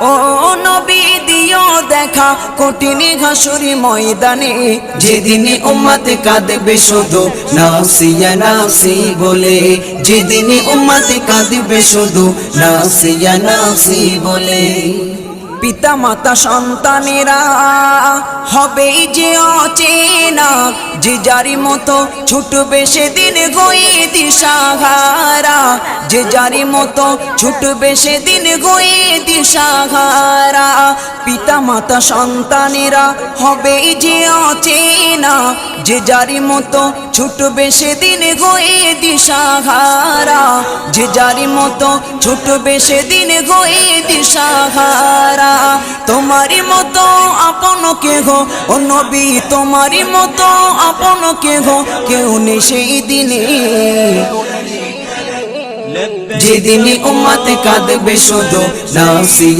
ও নবী দিও দেখা কঠিন হাসুরি ময়দানে, যেদিন উম্মত কাঁদবে শুধু নাসিয়া নাসি বলে, যেদিন উম্মত কাঁদবে শুধু নাসিয়া নাসি বলে। পিতা মাতা সন্তানেরা হবে যে অচেনা, যে যারি মতো ছুটবে সেদিন গয়ে দিশাহারা, যে যারি মতো ছুটবে সেদিন গয়ে দিশাহারা। পিতা মাতা সন্তানেরা হবে যে অচেনা, যে যারি মতো ছুটবে সেদিন গয়ে দিশাহারা, যে যারি মতো ছুটবে সেদিন গয়ে দিশাহারা। তোমারি মতো আপন কে গো ও নবী, তোমারি মতো আপন কে গো কেউ নেই সেই দিনে, যেদিন উম্মত কাঁদবে শুধু নাসিয়া